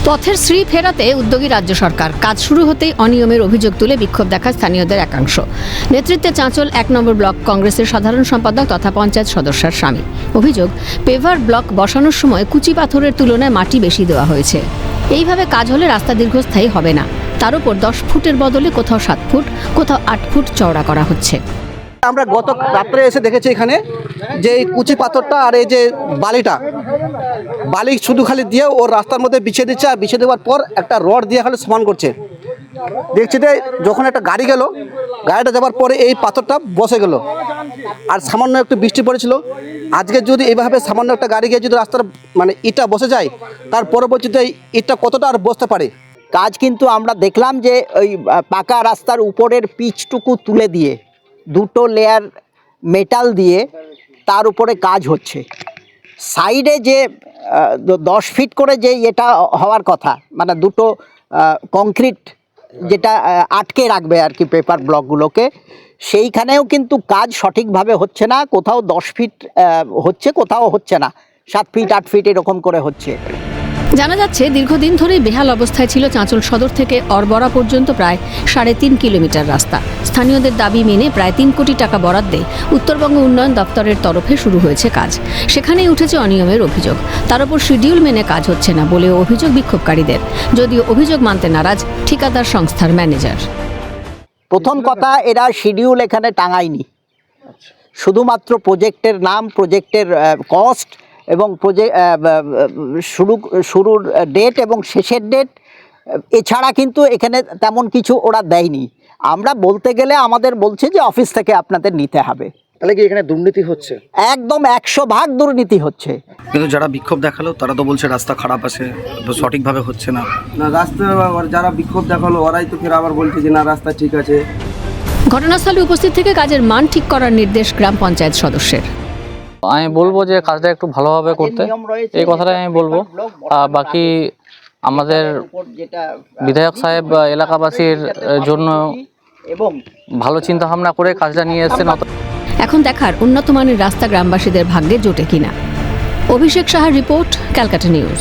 পথের শ্রী ফেরাতে উদ্যোগী রাজ্য সরকার। কাজ শুরু হতেই অনিয়মের অভিযোগ তুলে বিক্ষোভ দেখায় স্থানীয়দের একাংশ। নেতৃত্বে চাঁচল ১ নম্বর ব্লক কংগ্রেসের সাধারণ সম্পাদক তথা পঞ্চায়েত সদস্যের স্বামী। অভিযোগ, পেভার ব্লক বসানোর সময় কুচি পাথরের তুলনায় মাটি বেশি দেওয়া হয়েছে। এইভাবে কাজ হলে রাস্তা দীর্ঘস্থায়ী হবে না। তার উপর 10 ফুটের বদলে কোথাও 7 ফুট, কোথাও 8 ফুট চওড়া করা হচ্ছে। আমরা গত রাত্রে এসে দেখেছি এখানে যে এই কুচি পাথরটা আর এই যে বালি শুধু খালি দিয়ে ওর রাস্তার মধ্যে বিছিয়ে দিচ্ছে, আর বিছিয়ে দেওয়ার পর একটা রড দিয়ে খালি সমান করছে। দেখছি যে যখন একটা গাড়ি গেল, গাড়িটা যাওয়ার পরে এই পাথরটা বসে গেল। আর সামান্য একটু বৃষ্টি পড়েছিল। আজকে যদি এইভাবে সামান্য একটা গাড়ি গিয়ে যদি রাস্তার ইটটা বসে যায়, তার পরবর্তীতে ইটটা কতটা আর বসতে পারে। কাজ কিন্তু আমরা দেখলাম যে ওই পাকা রাস্তার উপরের পিচটুকু তুলে দিয়ে 2টো লেয়ার মেটাল দিয়ে তার উপরে কাজ হচ্ছে। সাইডে যে 10 ফিট করে যে এটা হওয়ার কথা, মানে 2টো কংক্রিট যেটা আটকে রাখবে আর কি পেপার ব্লকগুলোকে, সেইখানেও কিন্তু কাজ সঠিকভাবে হচ্ছে না। কোথাও 10 ফিট হচ্ছে, কোথাও হচ্ছে না, 7 ফিট 8 ফিট এরকম করে হচ্ছে। জানা যাচ্ছে দীর্ঘদিন ধরেই বেহাল অবস্থায় ছিল চাঁচল সদর থেকে অরবরা পর্যন্ত প্রায় 3.5 কিলোমিটার রাস্তা। স্থানীয়দের দাবি মেনে প্রায় 3 কোটি টাকা বরাদ্দে উত্তরবঙ্গ উন্নয়ন দপ্তরের তরফে শুরু হয়েছে কাজ। সেখানেই উঠেছে অনিয়মের অভিযোগ। তার উপর শিডিউল মেনে কাজ হচ্ছে না বলেও অভিযোগ বিক্ষোভকারীদের। যদিও অভিযোগ মানতে নারাজ ঠিকাদার সংস্থার ম্যানেজার। প্রথম কথা, এরা শিডিউল এখানে টাঙায়নি। শুধুমাত্র প্রজেক্টের নাম, প্রজেক্টের কস্ট এবং শুরুর ডেট এবং শেষের ডেট, এছাড়া কিন্তু এখানে তেমন কিছু ওরা দেয়নি। আমরা বলতে গেলে আমাদের বলছে যে অফিস থেকে আপনাদের নিতে হবে। তাহলে কি এখানে দুর্নীতি হচ্ছে? একদম 100% দুর্নীতি হচ্ছে। কিন্তু যারা বিক্ষোভ দেখালো তারা তো বলছে রাস্তা খারাপ আছে, সঠিকভাবে হচ্ছে না। রাস্তা যারা বিক্ষোভ দেখালো ওরাই তো ফের আবার বলছে যে না রাস্তা ঠিক আছে। ঘটনাস্থলে উপস্থিত থেকে কাজের মান ঠিক করার নির্দেশ গ্রাম পঞ্চায়েত সদস্যের। আমি বলবো যে কাজটা একটু ভালোভাবে করতে, এই কথাটাই আমি বলবো। বাকি আমাদের বিধায়ক সাহেব এলাকাবাসীর জন্য ভালো চিন্তা ভাবনা করে কাজটা নিয়ে এসেছেন। এখন দেখার উন্নত মানের রাস্তা গ্রামবাসীদের ভাগ্যে জোটে কিনা। অভিষেক সাহার রিপোর্ট, ক্যালকাটা নিউজ।